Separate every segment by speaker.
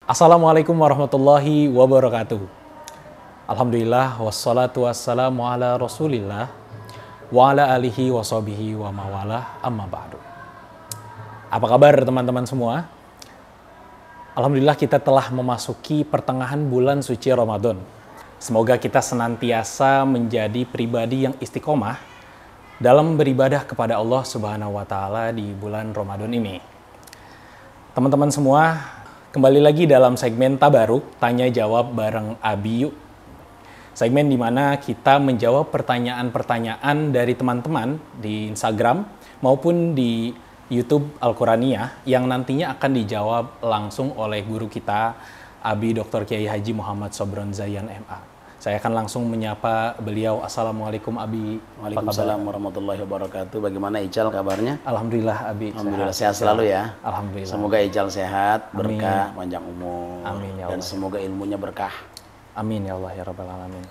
Speaker 1: Assalamualaikum warahmatullahi wabarakatuh. Alhamdulillah wassalatu wassalamu ala Rasulillah wa ala alihi wa sahbihi wa mawalah amma ba'du. Apa kabar teman-teman semua? Alhamdulillah kita telah memasuki pertengahan bulan suci Ramadan. Semoga kita senantiasa menjadi pribadi yang istiqomah dalam beribadah kepada Allah Subhanahu wa taala di bulan Ramadan ini. Teman-teman semua, kembali lagi dalam segmen Tabaruk, tanya jawab bareng Abi Yuk. Segmen di mana kita menjawab pertanyaan-pertanyaan dari teman-teman di Instagram maupun di YouTube Al-Quraniyah yang nantinya akan dijawab langsung oleh guru kita, Abi Dr. Kiai Haji Muhammad Sobron Zayan MA. Saya akan langsung menyapa beliau. Assalamualaikum Abi.
Speaker 2: Waalaikumsalam warahmatullahi wabarakatuh. Bagaimana Ical kabarnya?
Speaker 1: Alhamdulillah Abi.
Speaker 2: Alhamdulillah sehat selalu ya.
Speaker 1: Alhamdulillah.
Speaker 2: Semoga Ical sehat, berkah, panjang umur.
Speaker 1: Amin ya Allah.
Speaker 2: Dan semoga ilmunya berkah.
Speaker 1: Amin ya Allah ya Rabbal Alamin.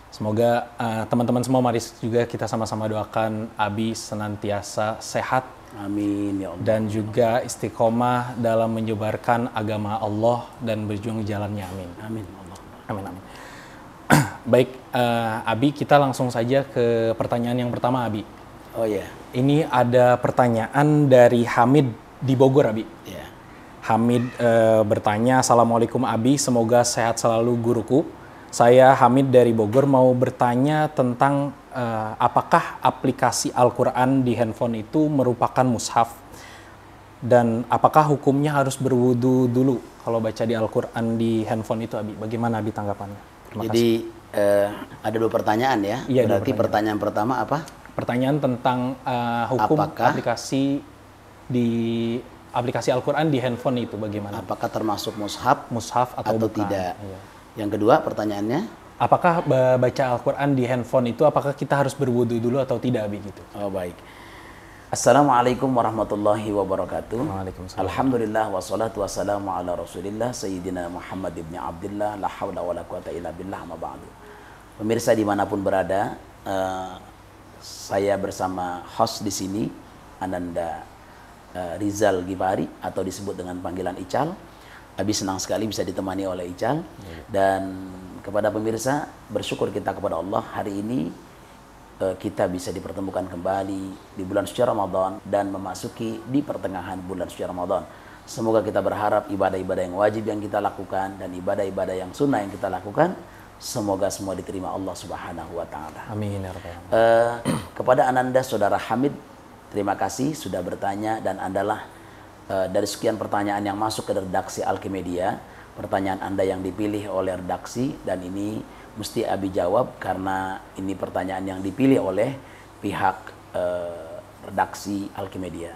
Speaker 1: Semoga teman-teman semua mari juga kita sama-sama doakan Abi senantiasa sehat.
Speaker 2: Amin ya Allah.
Speaker 1: Dan juga istiqomah dalam menyebarkan agama Allah dan berjuang jalannya. Amin.
Speaker 2: Amin Allah.
Speaker 1: Amin amin. Baik, Abi, kita langsung saja ke pertanyaan yang pertama, Abi.
Speaker 2: Oh ya.
Speaker 1: Ini ada pertanyaan dari Hamid di Bogor, Abi.
Speaker 2: Ya.
Speaker 1: Hamid bertanya, Assalamualaikum Abi, semoga sehat selalu guruku. Saya Hamid dari Bogor mau bertanya tentang apakah aplikasi Al-Quran di handphone itu merupakan mushaf? Dan apakah hukumnya harus berwudu dulu kalau baca di Al-Quran di handphone itu, Abi? Bagaimana Abi tanggapannya? Terima
Speaker 2: Jadi
Speaker 1: kasih.
Speaker 2: ada dua pertanyaan ya.
Speaker 1: Iya,
Speaker 2: berarti pertanyaan pertama apa?
Speaker 1: Pertanyaan tentang hukum
Speaker 2: Apakah
Speaker 1: aplikasi Al-Quran di handphone itu bagaimana?
Speaker 2: Apakah termasuk mushaf
Speaker 1: Mushaf atau bukan?
Speaker 2: tidak?
Speaker 1: Iya.
Speaker 2: Yang kedua pertanyaannya?
Speaker 1: Apakah baca Al-Quran di handphone itu apakah kita harus berwudu dulu atau tidak begitu?
Speaker 2: Oh baik. Assalamualaikum warahmatullahi wabarakatuh.
Speaker 1: Waalaikumsalam.
Speaker 2: Alhamdulillah wassalatu wassalamu ala Rasulillah Sayyidina Muhammad ibn Abdullah la hawla wa la quwata illa billah ma ba'du. Pemirsa dimanapun berada, saya bersama host di sini Ananda Rizal Gifari atau disebut dengan panggilan Ical. Abi senang sekali bisa ditemani oleh Ical. Dan kepada pemirsa, bersyukur kita kepada Allah hari ini kita bisa dipertemukan kembali di bulan suci Ramadan dan memasuki di pertengahan bulan suci Ramadan. Semoga kita berharap ibadah-ibadah yang wajib yang kita lakukan dan ibadah-ibadah yang sunnah yang kita lakukan, semoga semua diterima Allah Subhanahu wa taala.
Speaker 1: Amin ya rabbal alamin.
Speaker 2: Kepada Ananda Saudara Hamid, terima kasih sudah bertanya dan Andalah dari sekian pertanyaan yang masuk ke redaksi Alkimedia, pertanyaan Anda yang dipilih oleh redaksi dan ini mesti Abi jawab karena ini pertanyaan yang dipilih oleh pihak redaksi Alkimedia.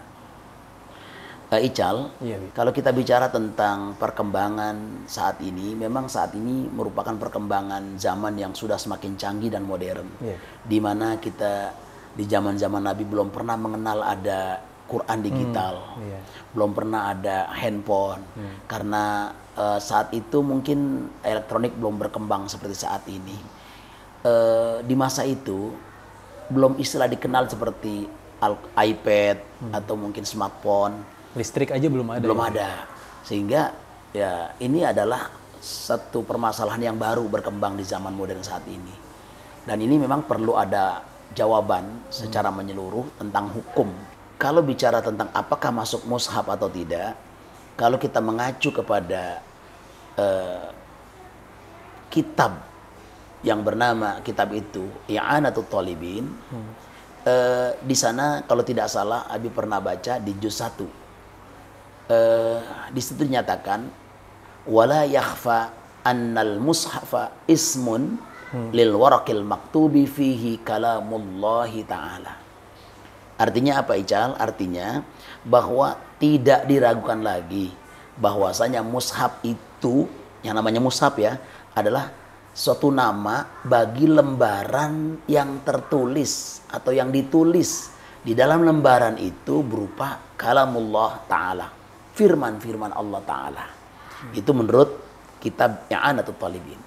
Speaker 2: Ical,
Speaker 1: Iya, Bi.
Speaker 2: kalau kita bicara tentang perkembangan saat ini, memang saat ini merupakan perkembangan zaman yang sudah semakin canggih dan modern.
Speaker 1: Iya.
Speaker 2: Di mana kita di zaman-zaman Nabi belum pernah mengenal ada Quran digital,
Speaker 1: Iya.
Speaker 2: belum pernah ada handphone, karena saat itu mungkin elektronik belum berkembang seperti saat ini. Di masa itu belum istilah dikenal seperti iPad atau mungkin smartphone,
Speaker 1: Listrik aja belum ada.
Speaker 2: belum
Speaker 1: ya?
Speaker 2: ada, sehingga ya ini adalah satu permasalahan yang baru berkembang di zaman modern saat ini. Dan ini memang perlu ada jawaban secara menyeluruh tentang hukum. Kalau bicara tentang apakah masuk mushaf atau tidak, kalau kita mengacu kepada kitab yang bernama kitab itu I'anatul Talibin, di sana kalau tidak salah Abi pernah baca di juz 1. Di situ dinyatakan wala yakhfa annal mushafa ismun lil waraqil maktubi fihi kalamullahi ta'ala. Artinya apa Ical? Artinya bahwa tidak diragukan lagi bahwasanya mushaf itu, yang namanya mushaf ya, adalah suatu nama bagi lembaran yang tertulis atau yang ditulis di dalam lembaran itu berupa kalamullah ta'ala, firman-firman Allah ta'ala. Itu menurut kitab I'anatul Talibin.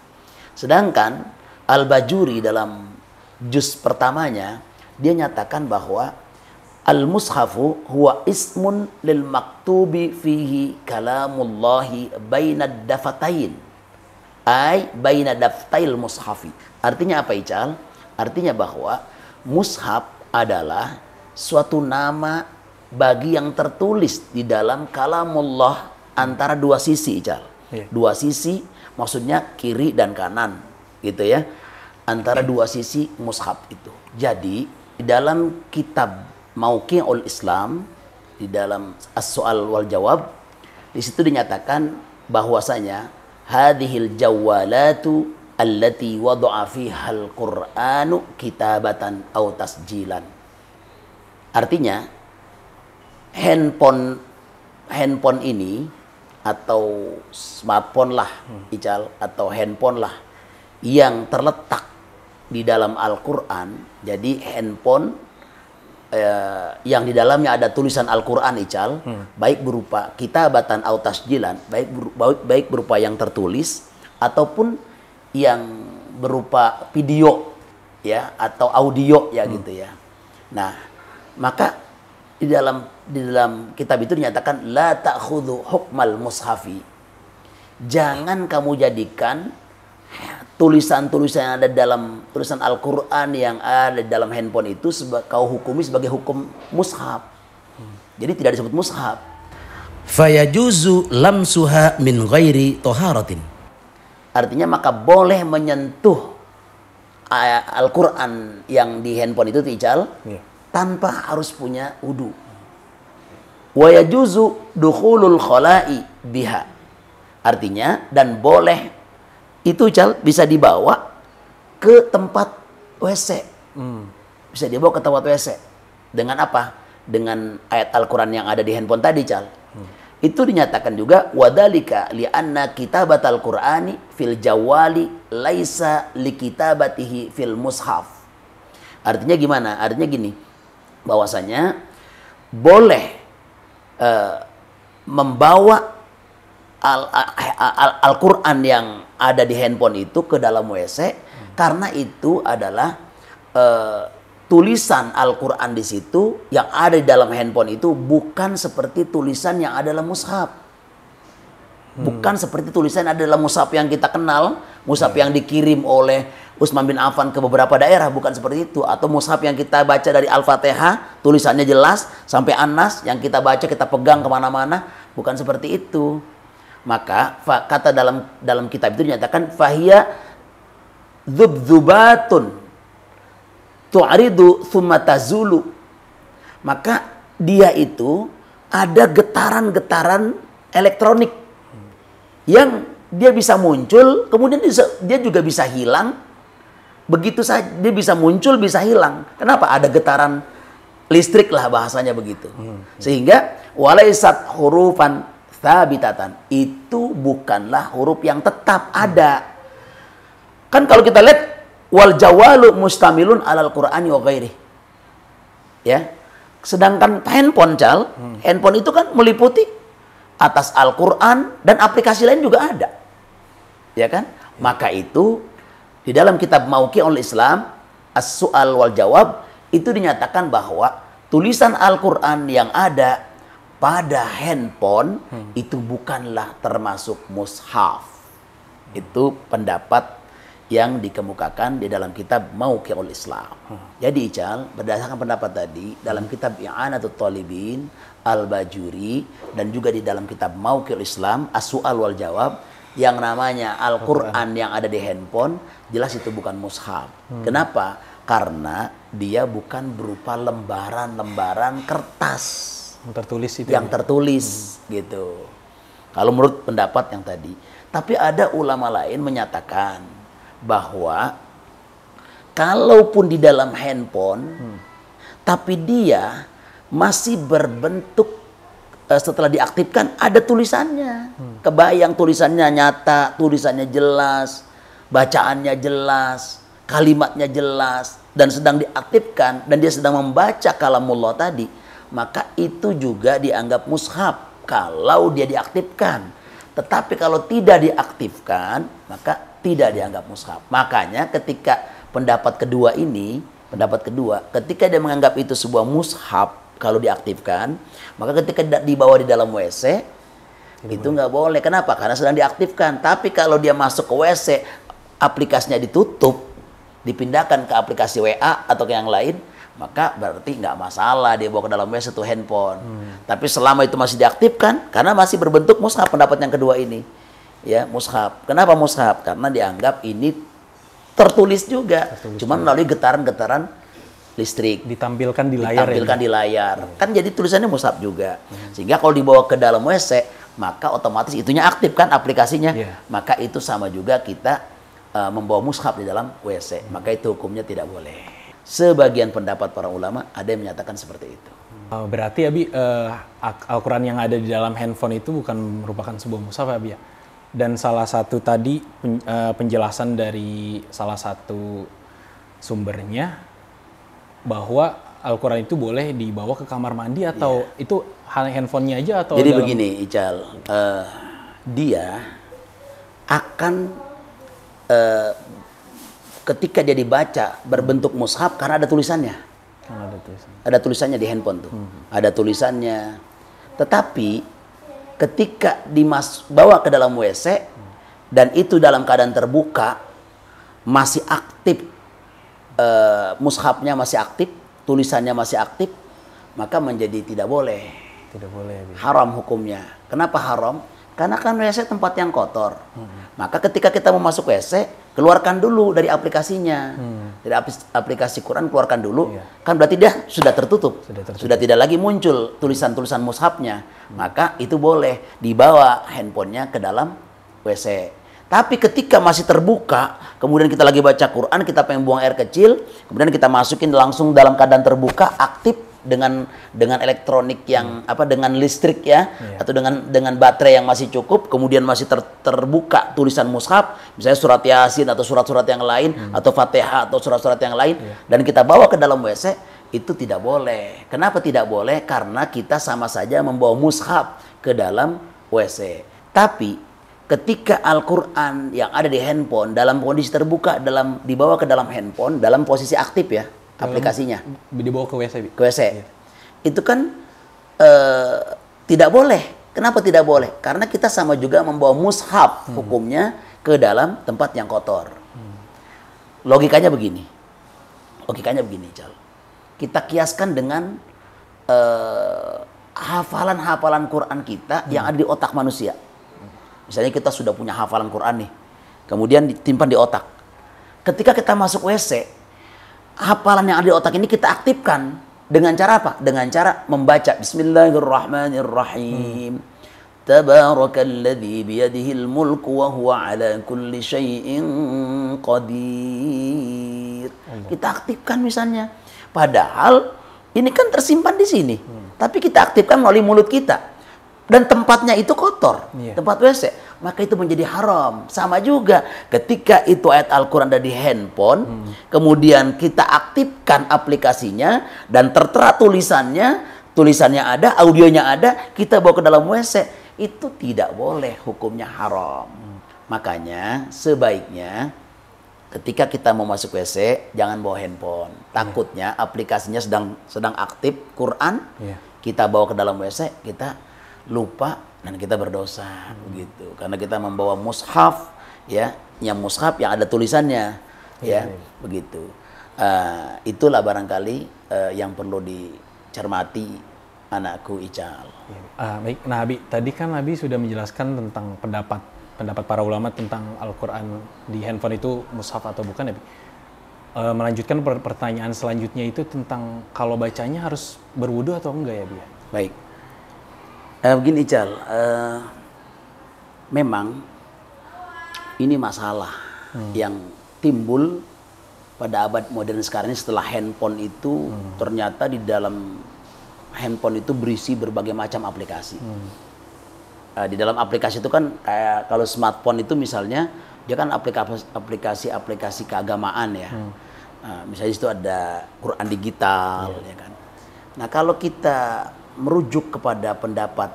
Speaker 2: Sedangkan Al-Bajuri dalam juz pertamanya dia nyatakan bahwa Al-mushafu huwa ismun lil maktubi fihi kalamullahi bainad dafatain. Ay baina daftail mushafi. Artinya apa, Ical? Artinya bahwa mushaf adalah suatu nama bagi yang tertulis di dalam kalamullah antara dua sisi, Ical. Dua sisi maksudnya kiri dan kanan, gitu ya. Antara dua sisi mushaf itu. Jadi di dalam kitab Mauqi'ul Islam, di dalam As-Soal wal Jawab, di situ dinyatakan bahwasanya hadhil jawalatu allati wada'a fiha al-Qur'anu kitabatan aw tasjilan. Artinya handphone ini atau smartphone lah, Ical, atau handphone lah yang terletak di dalam Al-Qur'an. Jadi handphone yang di dalamnya ada tulisan Al-Quran, Ical, baik berupa kitabatan atau tasjilan, baik berupa yang tertulis ataupun yang berupa video ya atau audio ya gitu ya. Nah, maka di dalam kitab itu dinyatakan la ta'khudhu hukmal mushafi. Jangan kamu jadikan tulisan-tulisan yang ada dalam tulisan Al-Quran yang ada dalam handphone itu kau hukumi sebagai hukum mushaf. Jadi tidak disebut mushaf.
Speaker 3: Fayajuzu lamsuha min ghairi toharatin.
Speaker 2: Artinya maka boleh menyentuh Al-Quran yang di handphone itu, Ical, tanpa harus punya wudu. Wa yajuzu dukhulul khala'i biha. Artinya dan boleh itu, Ical, bisa dibawa ke tempat WC. Bisa dibawa ke tempat WC. Dengan apa? Dengan ayat Al-Quran yang ada di handphone tadi, Ical. Itu dinyatakan juga wadhalika li'anna kitabatal Qur'ani fil jawali laisa likitabatihi fil mushaf. Artinya gimana? Artinya gini, bahwasanya boleh membawa Al-Quran yang ada di handphone itu ke dalam WC, karena itu adalah tulisan Al-Quran di situ yang ada di dalam handphone itu bukan seperti tulisan yang ada dalam mushaf. Bukan seperti tulisan yang ada dalam mushaf yang kita kenal, mushaf yang dikirim oleh Utsman bin Affan ke beberapa daerah, bukan seperti itu. Atau mushaf yang kita baca dari Al-Fatihah, tulisannya jelas, sampai An-Nas yang kita baca, kita pegang kemana-mana, bukan seperti itu. Maka kata dalam kitab itu dinyatakan fahiya dzubdzubatun tu'ridu tsumma tazulu. Maka dia itu ada getaran-getaran elektronik yang dia bisa muncul, kemudian dia juga bisa hilang. Begitu saja dia bisa muncul, bisa hilang. Kenapa? Ada getaran listrik lah bahasanya begitu. Sehingga walaisat hurufan tsabitatan, itu bukanlah huruf yang tetap ada. Kan kalau kita lihat wal jawalu mustamilun alal Qur'ani wa ghairi. Ya. Sedangkan handphone, Cal, handphone itu kan meliputi atas Al-Qur'an dan aplikasi lain juga ada. Ya kan? Maka itu di dalam kitab Mauqi'ul Islam As-Soal wal Jawab itu dinyatakan bahwa tulisan Al-Qur'an yang ada pada handphone itu bukanlah termasuk mushaf. Itu pendapat yang dikemukakan di dalam kitab Mauqi'ul Islam. Jadi, Ical, berdasarkan pendapat tadi dalam kitab I'anatul Talibin Al-Bajuri dan juga di dalam kitab Mauqi'ul Islam As-Soal wal Jawab, yang namanya Al-Quran yang ada di handphone jelas itu bukan mushaf. Kenapa? Karena dia bukan berupa lembaran-lembaran kertas
Speaker 1: tertulis itu
Speaker 2: yang tertulis gitu. Kalau menurut pendapat yang tadi. Tapi ada ulama lain menyatakan bahwa kalaupun di dalam handphone tapi dia masih berbentuk setelah diaktifkan ada tulisannya. Kebayang tulisannya nyata, tulisannya jelas, bacaannya jelas, kalimatnya jelas, dan sedang diaktifkan dan dia sedang membaca kalamullah tadi, maka itu juga dianggap mushaf kalau dia diaktifkan. Tetapi kalau tidak diaktifkan, maka tidak dianggap mushaf. Makanya ketika pendapat kedua ini, ketika dia menganggap itu sebuah mushaf, kalau diaktifkan, maka ketika dibawa di dalam WC itu nggak boleh. Kenapa? Karena sedang diaktifkan. Tapi kalau dia masuk ke WC, aplikasinya ditutup, dipindahkan ke aplikasi WA atau ke yang lain, maka berarti nggak masalah dia bawa ke dalam WC itu handphone. Tapi selama itu masih diaktifkan, karena masih berbentuk mushaf, pendapat yang kedua ini, ya mushaf. Kenapa mushaf? Karena dianggap ini tertulis juga, cuman melalui getaran-getaran listrik.
Speaker 1: Ditampilkan di layar.
Speaker 2: Ditampilkan di layar. Kan jadi tulisannya mushaf juga. Sehingga kalau dibawa ke dalam WC, maka otomatis itunya aktif kan aplikasinya. Maka itu sama juga kita membawa mushaf di dalam WC. Maka itu hukumnya tidak boleh. Sebagian pendapat para ulama ada yang menyatakan seperti itu.
Speaker 1: Berarti Abi, Al-Quran yang ada di dalam handphone itu bukan merupakan sebuah mushaf Abi ya? Dan salah satu tadi penjelasan dari salah satu sumbernya bahwa Al-Quran itu boleh dibawa ke kamar mandi atau itu handphonenya aja atau
Speaker 2: jadi begini Ical, dia akan ketika dia dibaca berbentuk mushaf karena ada tulisannya. Ada tulisannya di handphone tuh. Ada tulisannya. Tetapi ketika bawa ke dalam WC dan itu dalam keadaan terbuka, masih aktif, mushafnya masih aktif, tulisannya masih aktif, maka menjadi tidak boleh.
Speaker 1: Tidak boleh.
Speaker 2: Haram hukumnya. Kenapa haram? Karena kan WC tempat yang kotor. Maka ketika kita mau masuk WC, keluarkan dulu dari aplikasinya. Dari aplikasi Quran keluarkan dulu. Kan berarti dia sudah tertutup. Sudah tidak lagi muncul tulisan-tulisan mushafnya. Maka itu boleh dibawa handphonenya ke dalam WC. Tapi ketika masih terbuka, kemudian kita lagi baca Quran, kita pengen buang air kecil, kemudian kita masukin langsung dalam keadaan terbuka, aktif dengan elektronik yang dengan listrik ya, atau dengan baterai yang masih cukup, kemudian masih terbuka tulisan mushaf, misalnya surat Yasin atau surat-surat yang lain, atau Fatihah atau surat-surat yang lain, dan kita bawa ke dalam WC, itu tidak boleh. Kenapa tidak boleh? Karena kita sama saja membawa mushaf ke dalam WC. Tapi ketika Al-Quran yang ada di handphone dalam kondisi terbuka, dibawa ke dalam handphone dalam posisi aktif ya, aplikasinya
Speaker 1: dibawa ke WC.
Speaker 2: Ke WC. Itu kan tidak boleh. Kenapa tidak boleh? Karena kita sama juga membawa mushaf hukumnya ke dalam tempat yang kotor. Logikanya begini. Cal. Kita kiaskan dengan hafalan-hafalan Quran kita yang ada di otak manusia. Misalnya kita sudah punya hafalan Quran nih, kemudian ditimpan di otak. Ketika kita masuk WC, hafalan yang ada di otak ini kita aktifkan dengan cara apa? Dengan cara membaca Bismillahirrahmanirrahim. Tabarakalladzi biyadihil mulku wa huwa ala kulli syai'in qadir. Kita aktifkan misalnya. Padahal ini kan tersimpan di sini. Tapi kita aktifkan melalui mulut kita. Dan tempatnya itu kotor, tempat WC, maka itu menjadi haram. Sama juga ketika itu ayat Al-Quran ada di handphone, kemudian kita aktifkan aplikasinya dan tertera tulisannya ada, audionya ada, kita bawa ke dalam WC, itu tidak boleh, hukumnya haram. Makanya sebaiknya ketika kita mau masuk WC jangan bawa handphone. Takutnya aplikasinya sedang aktif Quran, kita bawa ke dalam WC, kita lupa dan kita berdosa begitu, karena kita membawa mushaf ya, yang mushaf yang ada tulisannya begitu. Itulah barangkali yang perlu dicermati anakku Ical.
Speaker 1: Baik, nah Abi, tadi kan Abi sudah menjelaskan tentang pendapat para ulama tentang Al-Quran di handphone itu mushaf atau bukan, Abi. Melanjutkan pertanyaan selanjutnya itu tentang kalau bacanya harus berwudu atau enggak ya, Abi?
Speaker 2: Baik. Begini Ical, memang ini masalah yang timbul pada abad modern sekarang ini setelah handphone itu ternyata di dalam handphone itu berisi berbagai macam aplikasi. Di dalam aplikasi itu kan kayak kalau smartphone itu misalnya dia kan aplikasi keagamaan ya. Misalnya itu ada Quran digital ya kan. Nah kalau kita merujuk kepada pendapat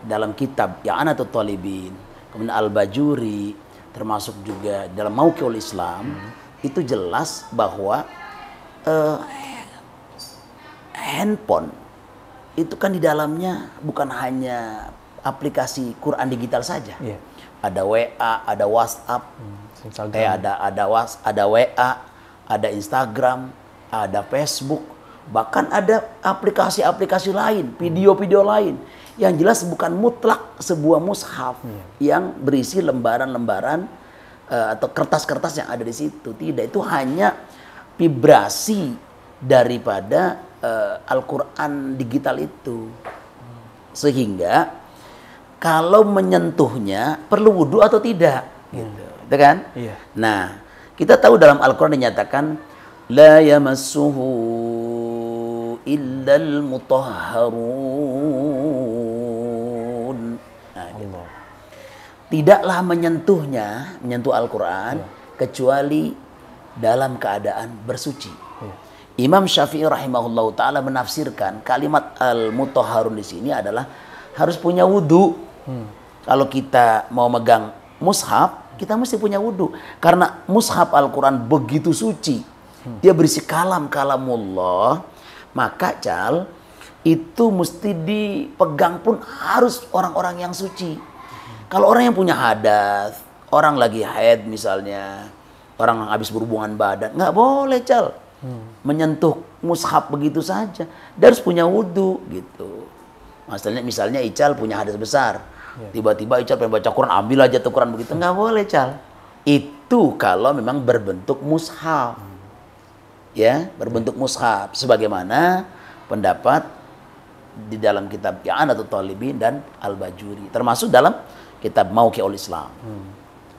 Speaker 2: dalam kitab I'anatul Talibin, kemudian Al-Bajuri, termasuk juga dalam Mauqi'ul Islam, itu jelas bahwa handphone itu kan di dalamnya bukan hanya aplikasi Quran digital saja.
Speaker 1: Iya.
Speaker 2: Ada WA, ada WhatsApp,
Speaker 1: Instagram.
Speaker 2: ada WA, ada Instagram, ada Facebook, bahkan ada aplikasi-aplikasi lain, video-video lain. Yang jelas bukan mutlak sebuah mushaf yang berisi lembaran-lembaran atau kertas-kertas yang ada di situ. Tidak, itu hanya vibrasi daripada Al-Quran digital itu. Sehingga kalau menyentuhnya perlu wudhu atau tidak, gitu kan?
Speaker 1: Iya.
Speaker 2: Nah, kita tahu dalam Al-Quran dinyatakan la yamassuhu illal mutahharun. Nah, gitu. Tidaklah menyentuh Al-Quran kecuali dalam keadaan bersuci. Imam Syafi'i rahimahullahu taala menafsirkan kalimat al-mutahharun di sini adalah harus punya wudhu. Kalau kita mau megang mushaf, kita mesti punya wudhu. Karena mushaf Al-Quran begitu suci. Dia berisi kalamullah. Maka itu mesti dipegang pun harus orang-orang yang suci. Kalau orang yang punya hadas, orang lagi haid misalnya, orang habis berhubungan badan, nggak boleh menyentuh mushaf begitu saja. Dia harus punya wudhu gitu. Misalnya Ical punya hadas besar, tiba-tiba Ical pengen baca Quran, ambil aja tuh Quran begitu, nggak boleh Itu kalau memang berbentuk mushaf, ya berbentuk mushaf, sebagaimana pendapat di dalam kitab I'anatul Talibin dan Al-Bajuri, termasuk dalam kitab Mauqi'ul Islam.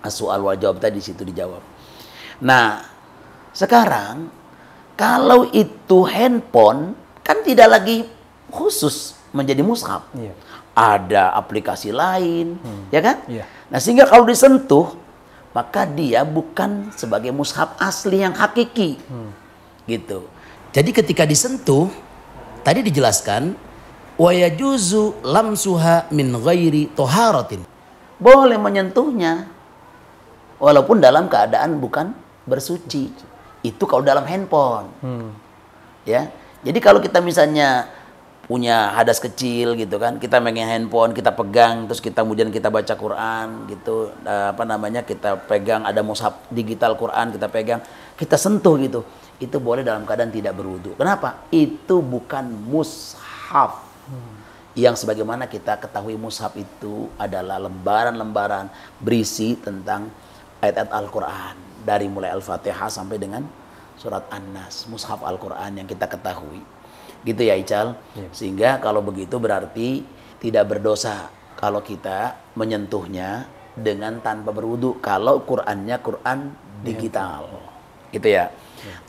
Speaker 2: As-su'al wal jawab tadi di situ dijawab. Nah, sekarang kalau itu handphone kan tidak lagi khusus menjadi mushaf.
Speaker 1: Iya.
Speaker 2: Ada aplikasi lain, ya kan?
Speaker 1: Iya.
Speaker 2: Nah, sehingga kalau disentuh, maka dia bukan sebagai mushaf asli yang hakiki. Gitu.
Speaker 3: Jadi ketika disentuh, tadi dijelaskan wa yajuzu lamsuha min ghairi toharatin.
Speaker 2: Boleh menyentuhnya walaupun dalam keadaan bukan bersuci. Itu kalau dalam handphone. Ya. Jadi kalau kita misalnya punya hadas kecil gitu kan, kita megang handphone, kita pegang, terus kemudian kita baca Quran gitu, kita pegang, ada mushaf digital Quran, kita pegang, kita sentuh gitu, itu boleh dalam keadaan tidak berwudu. Kenapa? Itu bukan mushaf. Yang sebagaimana kita ketahui mushaf itu adalah lembaran-lembaran berisi tentang ayat-ayat Al-Quran, dari mulai Al-Fatihah sampai dengan surat An-Nas, mushaf Al-Quran yang kita ketahui. Gitu ya Ical. Sehingga kalau begitu berarti tidak berdosa kalau kita menyentuhnya dengan tanpa berwudu kalau Qurannya Quran digital. Gitu ya.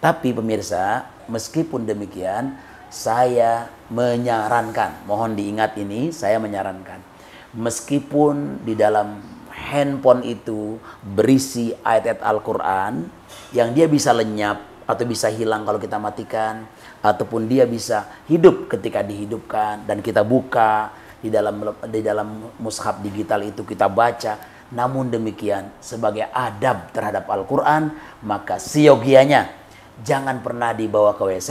Speaker 2: Tapi pemirsa, meskipun demikian saya menyarankan, mohon diingat ini, saya menyarankan, meskipun di dalam handphone itu berisi ayat-ayat Al-Quran yang dia bisa lenyap atau bisa hilang kalau kita matikan, ataupun dia bisa hidup ketika dihidupkan dan kita buka di dalam mushaf digital itu kita baca. Namun demikian sebagai adab terhadap Al-Quran, maka siogianya jangan pernah dibawa ke WC,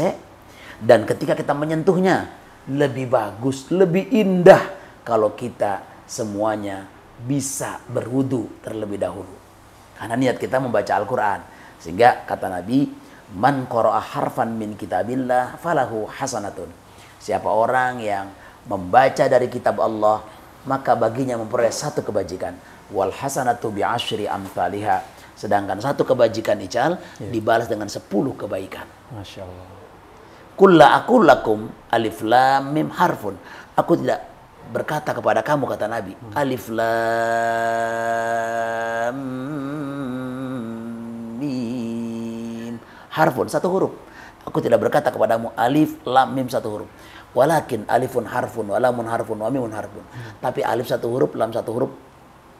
Speaker 2: dan ketika kita menyentuhnya lebih bagus, lebih indah kalau kita semuanya bisa berwudu terlebih dahulu karena niat kita membaca Al-Quran. Sehingga kata Nabi, man qara'a harfan min kitabillah falahu hasanatun. Siapa orang yang membaca dari kitab Allah, maka baginya memperoleh satu kebajikan. Wal hasanatu bi asyri amthaliha. Sedangkan satu kebajikan Ical dibalas dengan 10 kebaikan.
Speaker 1: Masya Allah.
Speaker 2: Kulla aqul lakum alif lam mim harfun. Aku tidak berkata kepada kamu, kata Nabi, alif lam mim harfun, satu huruf. Aku tidak berkata kepadamu alif lam mim satu huruf. Walakin alifun harfun, walamun harfun, wa mimun harfun. Tapi alif satu huruf, lam satu huruf,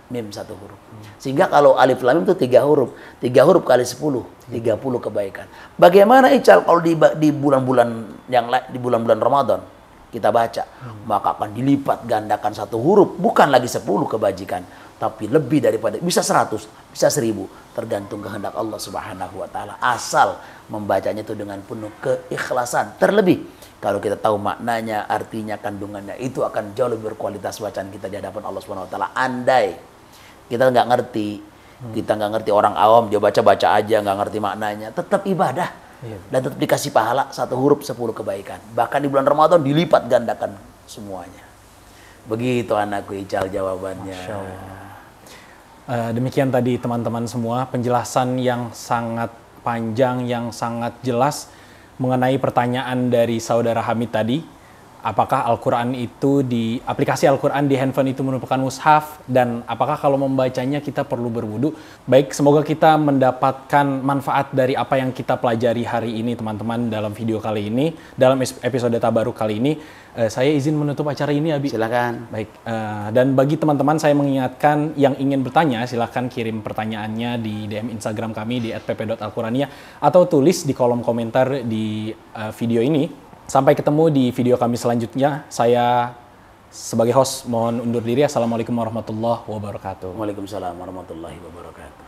Speaker 2: mim satu huruf. Sehingga kalau alif lam mim itu 3 huruf. 3 huruf kali 10, 30 kebaikan. Bagaimana Ical kalau di bulan-bulan yang di bulan-bulan Ramadan? kita baca, maka akan dilipat gandakan satu huruf, bukan lagi 10 kebajikan, tapi lebih daripada, bisa 100, bisa 1000, tergantung kehendak Allah Subhanahu wa taala. Asal membacanya itu dengan penuh keikhlasan. Terlebih kalau kita tahu maknanya, artinya, kandungannya, itu akan jauh lebih berkualitas bacaan kita di hadapan Allah Subhanahu wa taala. Andai kita nggak ngerti, kita nggak ngerti, orang awam dia baca-baca aja nggak ngerti maknanya, tetap ibadah. Dan tetap dikasih pahala, satu huruf 10 kebaikan. Bahkan di bulan Ramadan dilipat gandakan semuanya. Begitu anakku Ical jawabannya.
Speaker 1: Masya Allah. Demikian tadi teman-teman semua penjelasan yang sangat panjang, yang sangat jelas mengenai pertanyaan dari saudara Hamid tadi. Apakah Al-Quran itu aplikasi Al-Quran di handphone itu merupakan mushaf, dan apakah kalau membacanya kita perlu berwudu? Baik, semoga kita mendapatkan manfaat dari apa yang kita pelajari hari ini teman-teman dalam video kali ini, dalam episode Tabaruk kali ini. Saya izin menutup acara ini, Abi.
Speaker 2: Silakan.
Speaker 1: Baik, dan bagi teman-teman saya mengingatkan yang ingin bertanya, silakan kirim pertanyaannya di DM Instagram kami di @pp.alqurania atau tulis di kolom komentar di video ini. Sampai ketemu di video kami selanjutnya. Saya sebagai host mohon undur diri. Assalamualaikum warahmatullahi wabarakatuh.
Speaker 2: Waalaikumsalam warahmatullahi wabarakatuh.